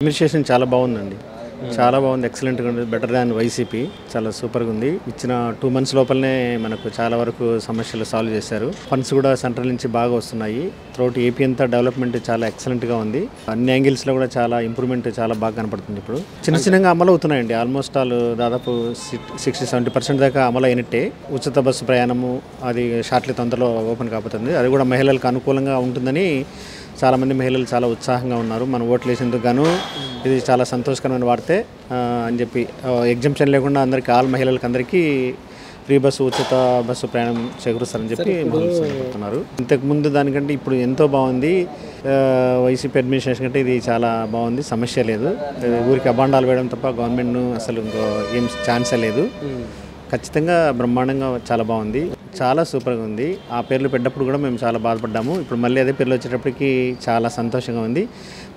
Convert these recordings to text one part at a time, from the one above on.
Administration చాలా బాగుందండి. చాలా బాగుంది. ఎక్సలెంట్‌గా ఉంది. Better than YCP. చాలా సూపర్‌గా ఉంది. ఇచ్చిన 2 మంత్స్ లోపలనే మనకు చాలా వరకు సమస్యలు సాల్వ్ చేశారు. ఫండ్స్ కూడా సెంట్రల్ నుంచి బాగా వస్తున్నాయి. త్రూఅవుట్ ఏపీ అంతా డెవలప్మెంట్ చాలా ఎక్సలెంట్‌గా ఉంది. అన్ని యాంగిల్స్‌లో కూడా చాలా ఇంప్రూవ్‌మెంట్ చాలా బాగా కనపడుతుంది ఇప్పుడు. చిన్నగా అమలు అవుతున్నాయండి. ఆల్మోస్ట్ ఆల్ దాదాపు 60-70% దాకా అమలు అయినట్టే. ఉచిత బస్సు ప్రయాణము అది షార్ట్లీ తొందరలో ఓపెన్ కాబోతుంది. అది కూడా మహిళలకు అనుకూలంగా ఉంటుందని చాలామంది మహిళలు చాలా ఉత్సాహంగా ఉన్నారు. మనం ఓట్లు వేసేందుకు గాను ఇది చాలా సంతోషకరమైన వార్తే అని చెప్పి ఎగ్జంప్షన్ లేకుండా అందరికీ మహిళలకు అందరికీ ఫ్రీ బస్సు ఉచిత బస్సు ప్రయాణం చేకూరుస్తారని చెప్పి చెప్తున్నారు. ఇంతకుముందు దానికంటే ఇప్పుడు ఎంతో బాగుంది. వైసీపీ అడ్మినిస్ట్రేషన్ కంటే ఇది చాలా బాగుంది. సమస్య లేదు. ఊరికి అబాండాలు వేయడం తప్ప గవర్నమెంట్ను అసలు ఇంకో ఏం ఛాన్సే లేదు. ఖచ్చితంగా బ్రహ్మాండంగా చాలా బాగుంది. చాలా సూపర్గా ఉంది. ఆ పేర్లు పెట్టినప్పుడు కూడా మేము చాలా బాధపడ్డాము. ఇప్పుడు మళ్ళీ అదే పేర్లు వచ్చేటప్పటికి చాలా సంతోషంగా ఉంది.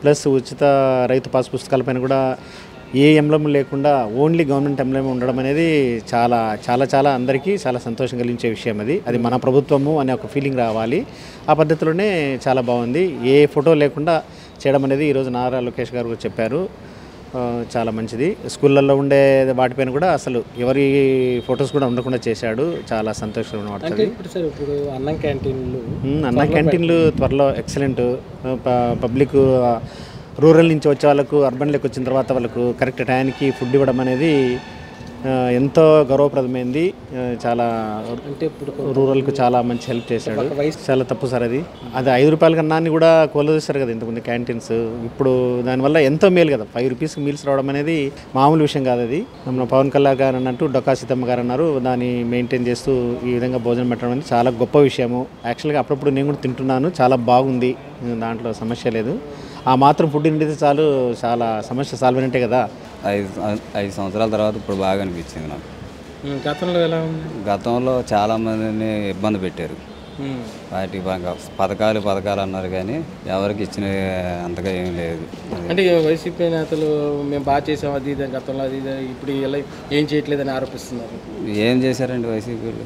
ప్లస్ ఉచిత రైతు పాస్ పుస్తకాలపైన కూడా ఏ ఎంబ్లం లేకుండా ఓన్లీ గవర్నమెంట్ ఎంబ్లం ఉండడం అనేది చాలా చాలా చాలా అందరికీ చాలా సంతోషం కలిగించే విషయం. అది మన ప్రభుత్వము అనే ఒక ఫీలింగ్ రావాలి. ఆ పద్ధతిలోనే చాలా బాగుంది. ఏ ఫోటో లేకుండా చేయడం అనేది ఈరోజు నారా లోకేష్ గారు కూడా చెప్పారు. చాలా మంచిది. స్కూళ్ళల్లో ఉండే వాటిపైన కూడా అసలు ఎవరి ఫొటోస్ కూడా ఉండకుండా చేశాడు. చాలా సంతోషంగా పడుతుంది. ఇప్పుడు అన్నం క్యాంటీన్లు త్వరలో ఎక్సలెంట్. పబ్లిక్ రూరల్ నుంచి వచ్చే వాళ్ళకు అర్బన్లోకి వచ్చిన తర్వాత వాళ్ళకు కరెక్ట్ టైంకి ఫుడ్ ఇవ్వడం అనేది ఎంతో గౌరవప్రదమైంది. చాలా అంటే ఇప్పుడు రూరల్కు చాలా మంచి హెల్ప్ చేశాడు. చాలా తప్పు సార్ అది 5 రూపాయల కన్నాన్ని కూడా కోలదోశారు కదా ఇంతకుముందు క్యాంటీన్స్. ఇప్పుడు దానివల్ల ఎంతో మేలు కదా. 5 రూపీస్కి మీల్స్ రావడం అనేది మామూలు విషయం కాదు. అది మన పవన్ కళ్యాణ్ గారు అన్నట్టు డొక్కా సీతమ్మ గారు అన్నారు. దాన్ని మెయింటైన్ చేస్తూ ఈ విధంగా భోజనం పెట్టడం అనేది చాలా గొప్ప విషయము. యాక్చువల్గా అప్పుడప్పుడు నేను కూడా తింటున్నాను. చాలా బాగుంది. దాంట్లో సమస్య లేదు. ఆ మాత్రం ఫుడ్ తింటే చాలు, చాలా సమస్య సాల్వ్ అయినట్టే కదా. 5 సంవత్సరాల తర్వాత ఇప్పుడు బాగా అనిపించింది నాకు. గతంలో ఎలా ఉంది? గతంలో చాలామందిని ఇబ్బంది పెట్టారు. వాటి పథకాలు అన్నారు కానీ ఎవరికి ఇచ్చిన అంతగా ఏం లేదు. అంటే వైసీపీ నేతలు మేము బాగా చేసాం అది ఇది గతంలో అది ఇప్పుడు ఇలా ఏం చేయట్లేదని ఆరోపిస్తున్నారు. ఏం చేశారండి వైసీపీలు?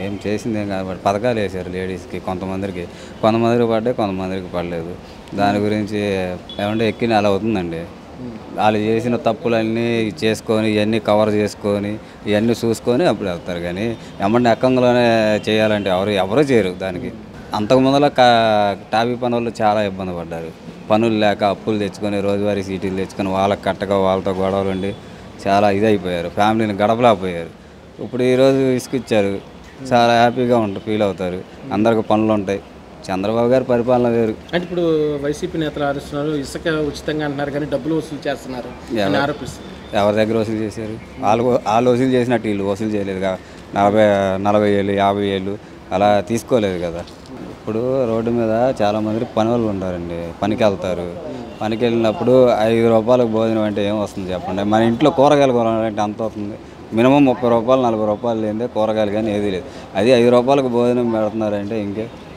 ఏం చేసిందేం కాబట్టి పథకాలు వేశారు లేడీస్కి. కొంతమందికి పడ్డాయి, కొంతమందికి పడలేదు. దాని గురించి ఏమంటే ఎక్కి నెల అవుతుందండి. వాళ్ళు చేసిన తప్పులన్నీ చేసుకొని ఇవన్నీ కవర్ చేసుకొని ఇవన్నీ చూసుకొని అప్పుడు వెళ్తారు. కానీ ఏమన్నా ఎక్కంలోనే చేయాలంటే ఎవరూ చేయరు దానికి. అంతకుముందులో టాపీ పనులు చాలా ఇబ్బంది పడ్డారు. పనులు లేక అప్పులు తెచ్చుకొని రోజువారీ సీటీలు తెచ్చుకొని వాళ్ళకి కట్టగా వాళ్ళతో గొడవలు ఉండి చాలా ఇదైపోయారు. ఫ్యామిలీని గడపలేకపోయారు. ఇప్పుడు ఈరోజు ఇసుకిచ్చారు. చాలా హ్యాపీగా ఫీల్ అవుతారు. అందరికి పనులు ఉంటాయి. చంద్రబాబు గారి పరిపాలన వేరు. అంటే ఇప్పుడు వైసీపీ నేతలు ఆరోపిస్తున్నారు ఇసుక ఉచితంగా అంటున్నారు కానీ డబ్బులు వసూలు చేస్తున్నారు అని ఆరోపిస్తున్నారు. ఎవరి దగ్గర వసూలు చేశారు? వాళ్ళు వసూలు చేసినట్టు వీళ్ళు వసూలు చేయలేదు కదా. 40 ఏళ్ళు 50 ఏళ్ళు అలా తీసుకోలేదు కదా. ఇప్పుడు రోడ్డు మీద చాలామంది పని వాళ్ళు ఉంటారండి. పనికి వెళ్తారు. పనికి వెళ్ళినప్పుడు 5 రూపాయలకు భోజనం అంటే ఏం వస్తుంది చెప్పండి. మన ఇంట్లో కూరగాయలు కొనాలంటే అంత అవుతుంది. మినిమం 30 రూపాయలు 40 రూపాయలు లేదే కూరగాయలు కానీ ఏదీ లేదు. అది 5 రూపాయలకు భోజనం పెడుతున్నారంటే ఇంకే